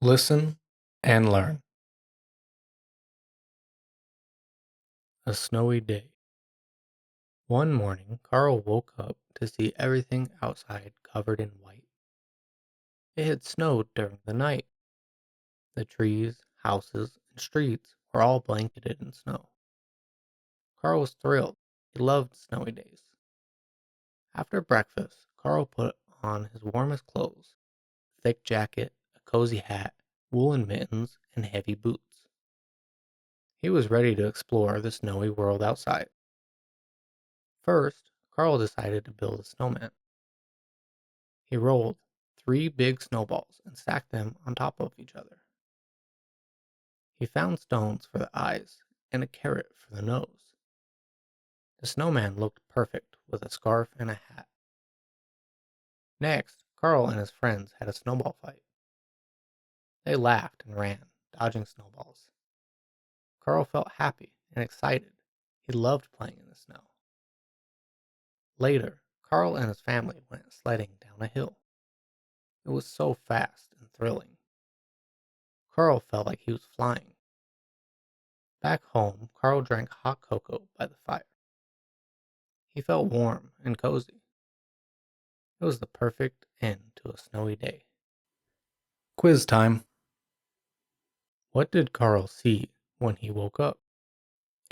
Listen and learn. A snowy day. One morning, Carl woke up to see everything outside covered in white. It had snowed during the night. The trees, houses, and streets were all blanketed in snow. Carl was thrilled. He loved snowy days. After breakfast, Carl put on his warmest clothes, a thick jacket, a cozy hat, woolen mittens, and heavy boots. He was ready to explore the snowy world outside. First, Carl decided to build a snowman. He rolled 3 big snowballs and stacked them on top of each other. He found stones for the eyes and a carrot for the nose. The snowman looked perfect with a scarf and a hat. Next, Carl and his friends had a snowball fight. They laughed and ran, dodging snowballs. Carl felt happy and excited. He loved playing in the snow. Later, Carl and his family went sledding down a hill. It was so fast and thrilling. Carl felt like he was flying. Back home, Carl drank hot cocoa by the fire. He felt warm and cozy. It was the perfect end to a snowy day. Quiz time. What did Carl see when he woke up?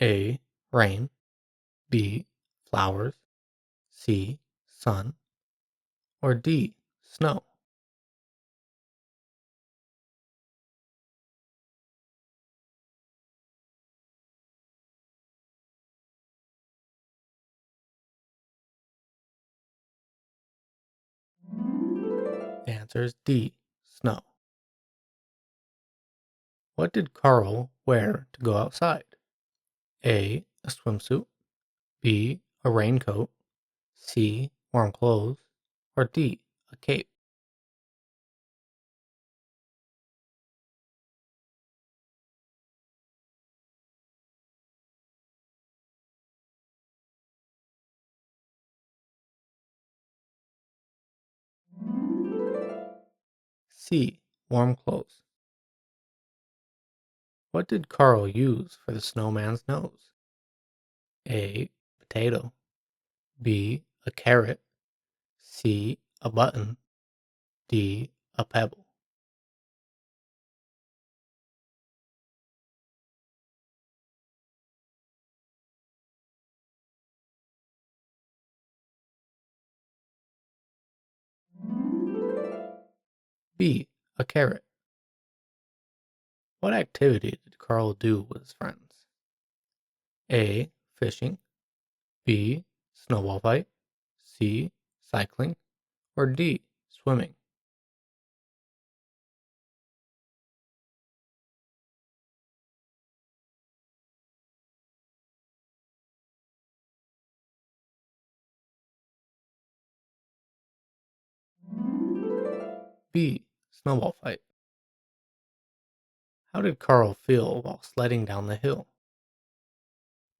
A. Rain. B. Flowers. C. Sun. Or D. Snow. The answer is D. Snow. What did Carl wear to go outside? A. A swimsuit. B. A raincoat. C. Warm clothes. Or D. A cape. C. Warm clothes. What did Carl use for the snowman's nose? A. Potato. B. A carrot. C. A button. D. A pebble. B. A carrot. What activity did Carl do with his friends? A. Fishing. B. Snowball fight. C. Cycling. Or D. Swimming. B. Snowball fight. How did Carl feel while sledding down the hill?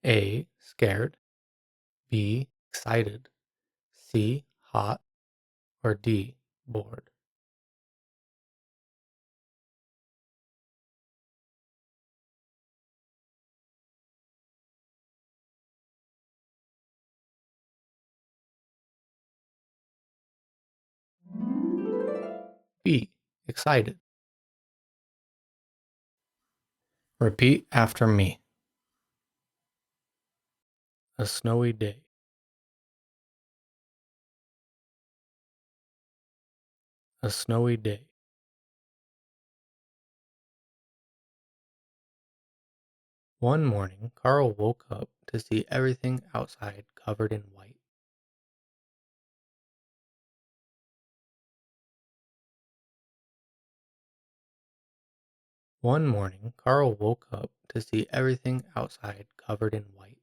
A. Scared. B. Excited. C. Hot. Or D. Bored. B. Excited. Repeat after me. A snowy day. A snowy day. One morning, Carl woke up to see everything outside covered in white. One morning, Carl woke up to see everything outside covered in white.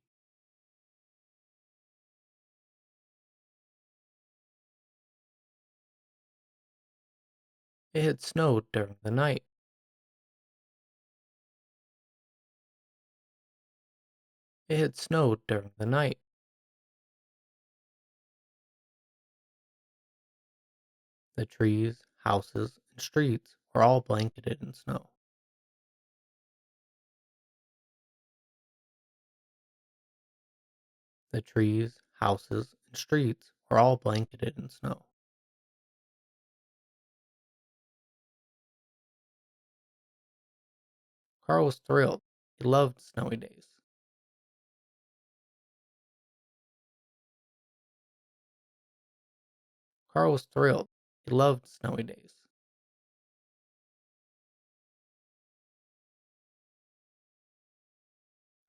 It had snowed during the night. It had snowed during the night. The trees, houses, and streets were all blanketed in snow. The trees, houses, and streets were all blanketed in snow. Carl was thrilled. He loved snowy days. Carl was thrilled. He loved snowy days.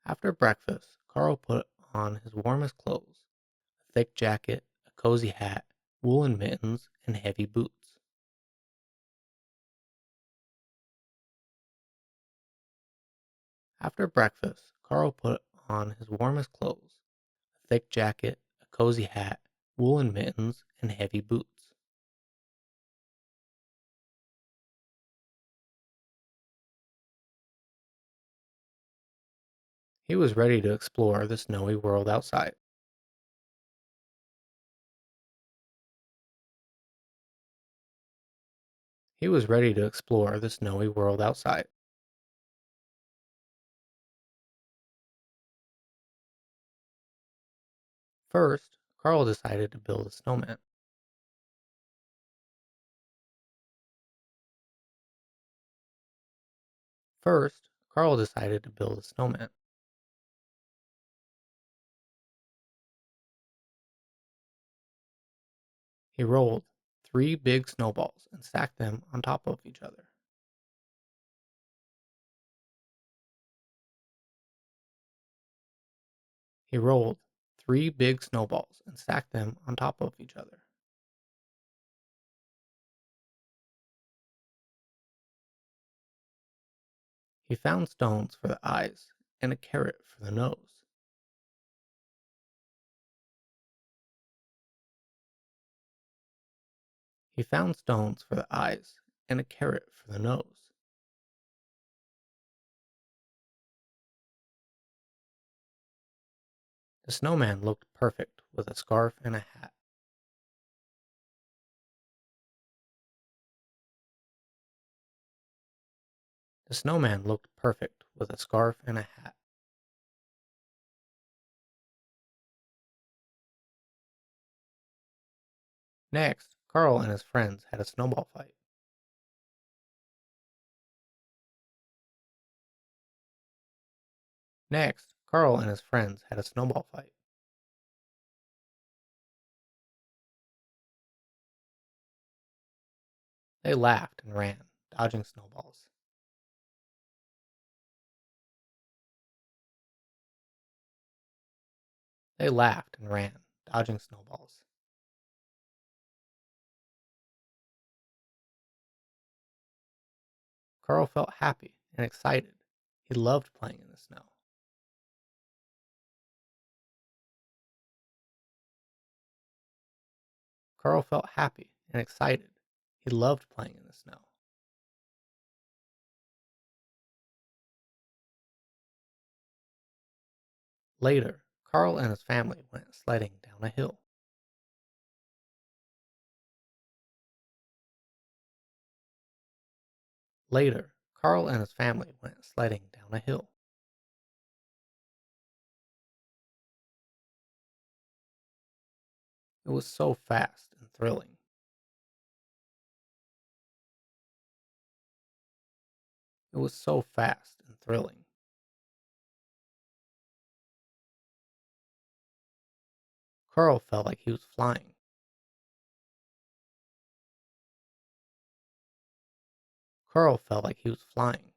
After breakfast, Carl put on his warmest clothes, a thick jacket, a cozy hat, woolen mittens, and heavy boots. After breakfast, Carl put on his warmest clothes, a thick jacket, a cozy hat, woolen mittens, and heavy boots. He was ready to explore the snowy world outside. He was ready to explore the snowy world outside. First, Carl decided to build a snowman. First, Carl decided to build a snowman. He rolled 3 big snowballs and stacked them on top of each other. He rolled 3 big snowballs and stacked them on top of each other. He found stones for the eyes and a carrot for the nose. He found stones for the eyes and a carrot for the nose. The snowman looked perfect with a scarf and a hat. The snowman looked perfect with a scarf and a hat. Next, Carl and his friends had a snowball fight. Next, Carl and his friends had a snowball fight. They laughed and ran, dodging snowballs. They laughed and ran, dodging snowballs. Carl felt happy and excited. He loved playing in the snow. Carl felt happy and excited. He loved playing in the snow. Later, Carl and his family went sledding down a hill. Later, Carl and his family went sledding down a hill. It was so fast and thrilling. It was so fast and thrilling. Carl felt like he was flying. Carl felt like he was flying.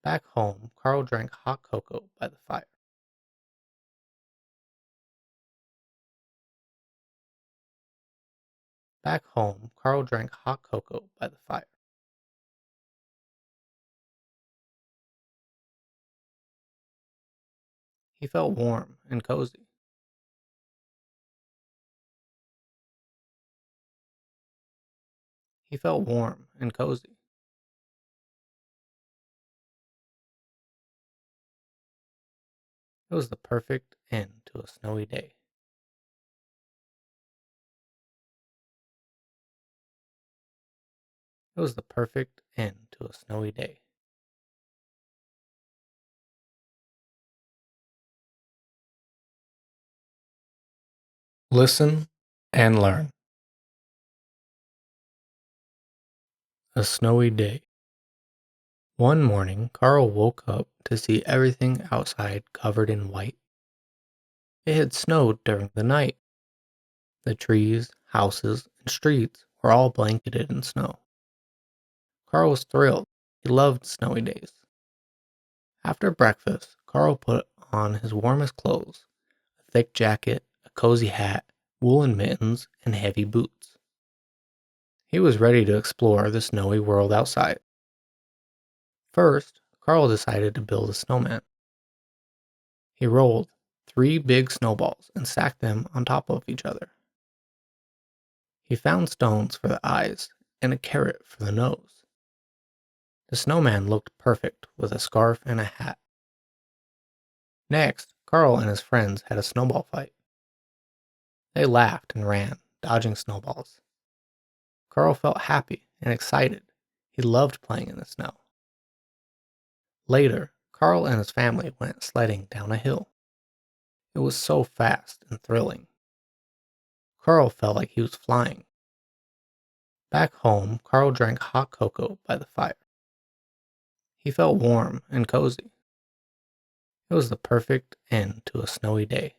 Back home, Carl drank hot cocoa by the fire. Back home, Carl drank hot cocoa by the fire. He felt warm and cozy. He felt warm and cozy. It was the perfect end to a snowy day. It was the perfect end to a snowy day. Listen and learn. A snowy day. One morning, Carl woke up to see everything outside covered in white. It had snowed during the night. The trees, houses, and streets were all blanketed in snow. Carl was thrilled. He loved snowy days. After breakfast, Carl put on his warmest clothes, a thick jacket, a cozy hat, woolen mittens, and heavy boots. He was ready to explore the snowy world outside. First, Carl decided to build a snowman. He rolled 3 big snowballs and stacked them on top of each other. He found stones for the eyes and a carrot for the nose. The snowman looked perfect with a scarf and a hat. Next, Carl and his friends had a snowball fight. They laughed and ran, dodging snowballs. Carl felt happy and excited. He loved playing in the snow. Later, Carl and his family went sledding down a hill. It was so fast and thrilling. Carl felt like he was flying. Back home, Carl drank hot cocoa by the fire. He felt warm and cozy. It was the perfect end to a snowy day.